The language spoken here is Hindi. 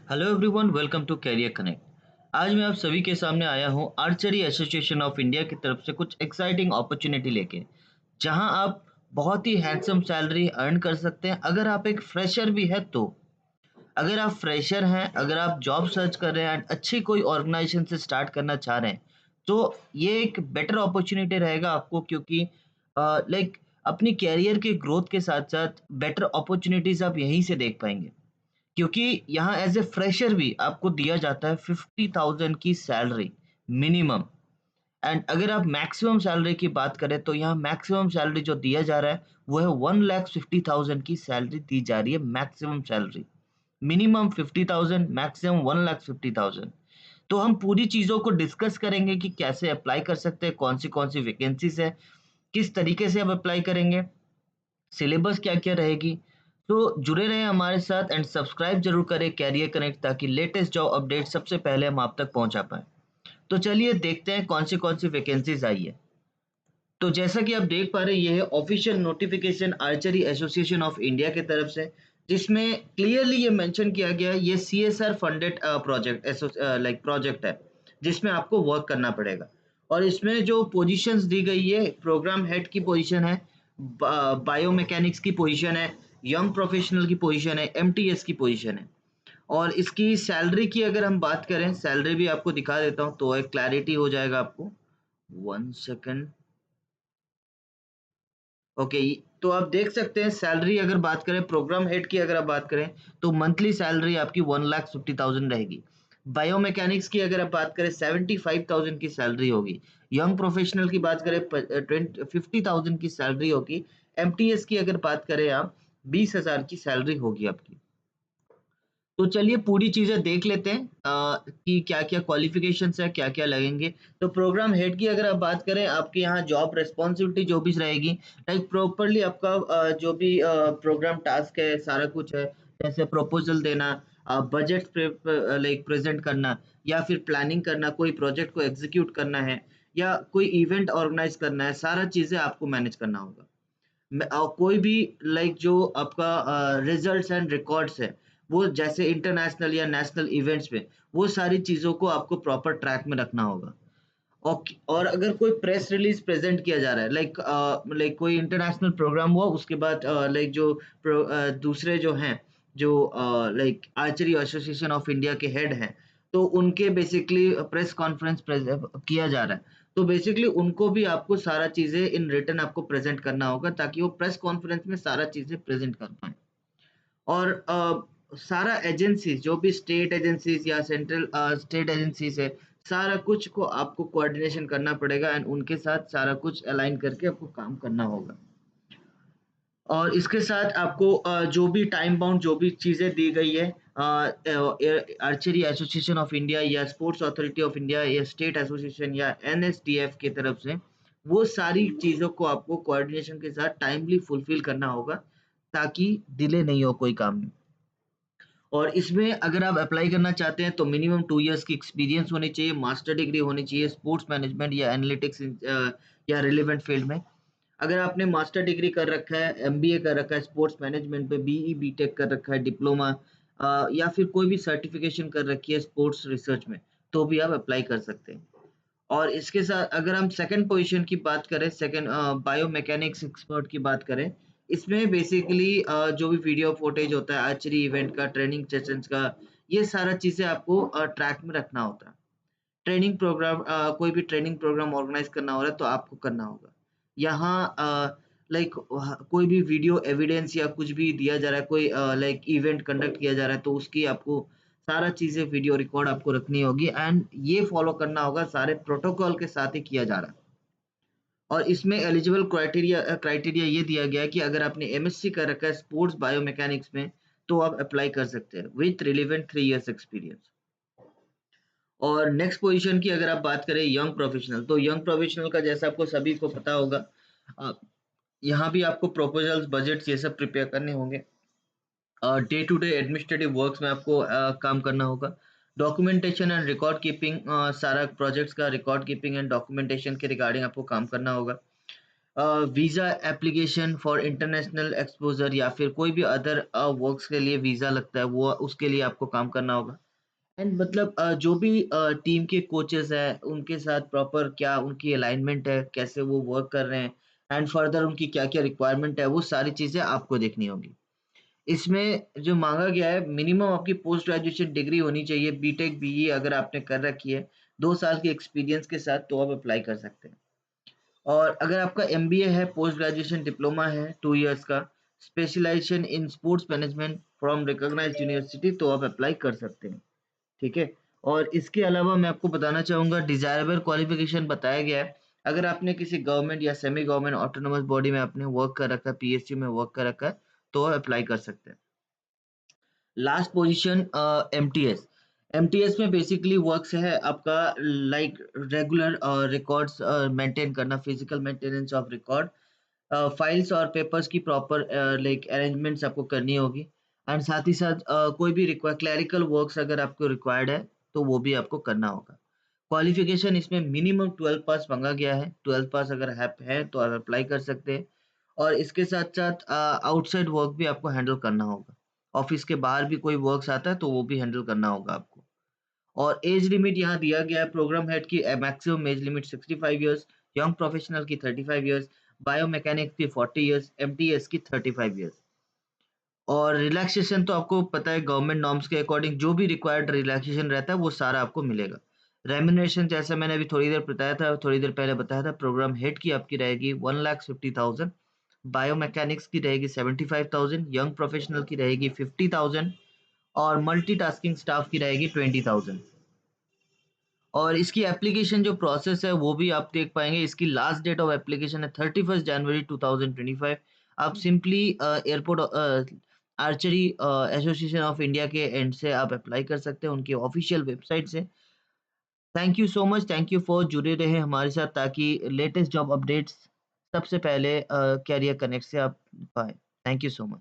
Hello everyone, welcome to career connect. आज मैं आप सभी के सामने आया हूं आर्चरी एसोसिएशन ऑफ इंडिया की तरफ से कुछ एक्साइटिंग अपॉर्चुनिटी लेके, जहां आप बहुत ही हैंडसम सैलरी अर्न कर सकते हैं अगर आप एक फ्रेशर भी है तो। अगर आप फ्रेशर हैं, अगर आप जॉब सर्च कर रहे हैं एंड अच्छी कोई ऑर्गेनाइजेशन से स्टार्ट करना चाह रहे हैं, तो ये एक बेटर अपॉर्चुनिटी रहेगा आपको, क्योंकि लाइक अपनी कैरियर के ग्रोथ के साथ साथ बेटर अपॉर्चुनिटीज आप यहीं से देख पाएंगे, क्योंकि यहाँ एज ए फ्रेशर भी आपको दिया जाता है 50,000 की सैलरी मिनिमम। एंड अगर आप मैक्सिमम सैलरी की बात करें तो यहाँ मैक्सिमम सैलरी जो दिया जा रहा है वो है 1,50,000 की सैलरी दी जा रही है, मैक्सिमम सैलरी। Minimum 50,000, maximum 1,50,000। तो हम पूरी चीज़ों को डिस्कस करेंगे कि कैसे अप्लाई कर सकते हैं, कौन सी वैकेंसीज है, किस तरीके से आप अप्लाई करेंगे, सिलेबस क्या-क्या रहेगी। तो जुड़े रहें हमारे साथ एंड सब्सक्राइब ज़रूर करें कैरियर कनेक्ट, ताकि लेटेस्ट जॉब अपडेट सबसे पहले हम आप तक पहुँचा पाएँ। तो चलिए देखते हैं कौन सी वैकेंसीज़ आई है। तो जैसा कि आप देख पा रहे हैं, ये है official notification archery association of India की तरफ से, जिसमें क्लियरली ये मेंशन किया गया है, ये सीएसआर फंडेड प्रोजेक्ट है, जिसमें आपको वर्क करना पड़ेगा। और इसमें जो पोजीशंस दी गई है, प्रोग्राम हेड की पोजीशन है, बायोमैकेनिक्स की पोजीशन है, यंग प्रोफेशनल की पोजीशन है, एमटीएस की पोजीशन है। और इसकी सैलरी की अगर हम बात करें, सैलरी भी आपको दिखा देता हूँ तो एक क्लैरिटी हो जाएगा आपको। 1 सेकंड। ओके, तो आप देख सकते हैं सैलरी अगर बात करें, प्रोग्राम हेड की अगर आप बात करें, तो मंथली सैलरी आपकी 1,50,000 रहेगी। बायोमैकेनिक्स की अगर आप बात करें, 75,000 की सैलरी होगी। यंग प्रोफेशनल की बात करें, 50,000 की सैलरी होगी। एमटीएस की अगर बात करें आप, 20,000 की सैलरी होगी आपकी। तो चलिए पूरी चीज़ें देख लेते हैं कि क्या-क्या क्वालिफ़िकेशंस है, क्या-क्या लगेंगे। तो प्रोग्राम हेड की अगर आप बात करें, आपके यहाँ जॉब रिस्पॉन्सिबिलिटी जो भी रहेगी, लाइक प्रॉपर्ली आपका जो भी प्रोग्राम टास्क है, सारा कुछ है। जैसे प्रपोज़ल देना, बजट लाइक प्रेज़ेंट करना, या फिर प्लानिंग करना, कोई प्रोजेक्ट को एग्ज़ीक्यूट करना है, या कोई इवेंट ऑर्गेनाइज़ करना है, सारा चीज़ें आपको मैनेज करना होगा। कोई भी लाइक जो आपका रिजल्ट्स एंड रिकॉर्ड्स है, वो जैसे इंटरनेशनल या नेशनल इवेंट्स में, वो सारी चीज़ों को आपको प्रॉपर ट्रैक में रखना होगा। और अगर कोई प्रेस रिलीज़ प्रेज़ेंट किया जा रहा है, लाइक कोई इंटरनेशनल प्रोग्राम हुआ, उसके बाद लाइक जो दूसरे जो हैं, जो like archery association of India के हेड हैं, तो उनके बेसिकली प्रेस कॉन्फ्रेंस किया जा रहा है। तो बेसिकली उनको भी आपको सारा चीज़ें इन रिटन आपको प्रेज़ेंट करना होगा, ताकि वो प्रेस कॉन्फ्रेंस में सारा चीज़ें प्रेज़ेंट कर पाएँ। और सारा एजेंसीज़, जो भी स्टेट एजेंसीज़ या स्टेट एजेंसीज़ है, सारा कुछ को आपको कोऑर्डिनेशन करना पड़ेगा एंड उनके साथ सारा कुछ अलाइन करके आपको काम करना होगा। और इसके साथ आपको जो भी टाइम बाउंड जो भी चीज़ें दी गई है, आर्चरी एसोसिएशन ऑफ इंडिया या स्पोर्ट्स अथॉरिटी ऑफ इंडिया या स्टेट एसोसिएशन या एनएसडीएफ की तरफ से, वो सारी चीज़ों को आपको कोऑर्डिनेशन के साथ टाइमली फुलफिल करना होगा, ताकि डिले नहीं हो कोई काम में। और इसमें अगर आप अप्लाई करना चाहते हैं तो मिनिमम 2 इयर्स की एक्सपीरियंस होनी चाहिए, मास्टर डिग्री होनी चाहिए स्पोर्ट्स मैनेजमेंट या एनालिटिक्स या रिलेवेंट फील्ड में। अगर आपने मास्टर डिग्री कर रखा है, एमबीए कर रखा है स्पोर्ट्स मैनेजमेंट पे, बीई बीटेक कर रखा है, डिप्लोमा या फिर कोई भी सर्टिफिकेशन कर रखी है स्पोर्ट्स रिसर्च में, तो भी आप अप्लाई कर सकते हैं। और इसके साथ अगर हम सेकंड पोजीशन की बात करें, सेकंड बायोमैकेनिक्स एक्सपर्ट की बात करें, इसमें बेसिकली जो भी वीडियो फुटेज होता है आर्चरी इवेंट का, ट्रेनिंग सेशंस का, ये सारा चीज़ें आपको ट्रैक में रखना होता है। ट्रेनिंग प्रोग्राम, कोई भी ट्रेनिंग प्रोग्राम ऑर्गेनाइज़ करना हो रहा है तो आपको करना होगा। यहाँ लाइक कोई भी वीडियो एविडेंस या कुछ भी दिया जा रहा है, कोई लाइक इवेंट कंडक्ट किया जा रहा है, तो उसकी आपको सारा चीज़ें वीडियो रिकॉर्ड आपको रखनी होगी एंड ये फॉलो करना होगा, सारे प्रोटोकॉल के साथ ही किया जा रहा है। और इसमें एलिजिबल क्राइटेरिया ये दिया गया है कि अगर आपने एमएससी कर रखा है स्पोर्ट्स बायोमैकेनिक्स में, तो आप अप्लाई कर सकते हैं विथ रिलेवेंट 3 इयर्स एक्सपीरियंस। और नेक्स्ट पोजीशन की अगर आप बात करें, यंग प्रोफेशनल, तो यंग प्रोफेशनल का जैसा आपको सभी को पता होगा, अ, यहाँ भी आपको प्रोपोज़ल्स, बजट्स ये सब प्रिपेयर करने होंगे। Day to day administrative works में आपको काम करना होगा। डॉक्यूमेंटेशन एंड रिकॉर्ड कीपिंग, सारा प्रोजेक्ट्स का रिकॉर्ड कीपिंग एंड डॉक्यूमेंटेशन के रिगार्डिंग आपको काम करना होगा। Visa application for international exposure या फिर कोई भी अदर वर्क्स के लिए वीज़ा लगता है, वो उसके लिए आपको काम करना होगा। एंड मतलब जो भी टीम के कोचेज़ हैं, उनके साथ प्रॉपर क्या उनकी अलाइनमेंट है, कैसे वो वर्क कर रहे हैं एंड फर्दर उनकी क्या-क्या रिक्वायरमेंट है, वो सारी चीज़ें आपको देखनी होगी। इसमें जो माँगा गया है मिनिमम आपकी पोस्ट ग्रेजुएशन डिग्री होनी चाहिए, बीटेक, बीई अगर आपने कर रखी है, 2 साल के एक्सपीरियंस के साथ तो आप अप्लाई कर सकते हैं। और अगर आपका एमबीए है, पोस्ट ग्रेजुएशन डिप्लोमा है 2 इयर्स का, specialisation in sports management from recognised university तो आप अप्लाई कर सकते हैं, ठीक है? और इसके अलावा मैं आपको बताना चाहूँगा डिज़ायरेबल क्वालिफ़िकेशन बताया गया है, अगर आपने किसी गवर्नमेंट या सेमी गवर्नमेंट ऑटोनोमस बॉडी में आपने वर्क कर रखा है, पीएसयू में वर्क कर रखा है, तो आप अप्लाई कर सकते हैं। Last position MTS. एमटीएस में बेसिकली वर्क्स है आपका लाइक रेगुलर रिकॉर्ड्स मेंटेन करना, physical maintenance of record, files और पेपर्स की प्रॉपर लाइक अरेंजमेंट्स आपको करनी होगी एंड साथ ही साथ कोई भी क्लैरिकल वर्क्स अगर आपको रिक्वायर्ड है, तो वो भी आपको करना होगा। क्वालिफिकेशन इसमें मिनिमम 12 पास माँगा गया है, 12 पास अगर आप है तो आप अप्लाई कर सकते हैं और इसके साथ-साथ आउटसाइड वर्क भी आपको हैंडल करना होगा। ऑफ़िस के बाहर भी कोई वर्क्स आता है तो वो भी हैंडल करना होगा आपको। और एज लिमिट यहाँ दिया गया है प्रोग्राम हेड की maximum age limit 65 years, young professional की 35 इयर्स, बायोमैकेनिक्स की 40 इयर्स, एमटीएस की 35 इयर्स। और रिलैक्सेशन तो आपको पता है गवर्नमेंट नॉर्म्स के अकॉर्डिंग जो भी रिक्वायर्ड रिलैक्सेशन रहता है वो सारा आपको मिलेगा। रेम्युनरेशन जैसा मैंने अभी थोड़ी देर बताया था, थोड़ी देर पहले बताया था, प्रोग्राम हेड की आपकी रहेगी 1,50,000, बायोमैकेनिक्स की रहेगी 75,000, यंग प्रोफेशनल की रहेगी 50,000 और मल्टीटास्किंग स्टाफ की रहेगी 20,000। और इसकी एप्लीकेशन जो प्रोसेस है वो भी आप देख पाएँगे, इसकी लास्ट डेट ऑफ एप्लीकेशन है 31 जनवरी 2025। आप simply airport archery association of India के एंड से आप अप्लाई कर सकते हैं, उनकी ऑफ़िशियल वेबसाइट से। Thank you so much, thank you for जुड़े रहे हमारे साथ ताकि लेटेस्ट जॉब अपडेट्स सबसे पहले कैरियर कनेक्ट से आप पाएँ। Thank you so much.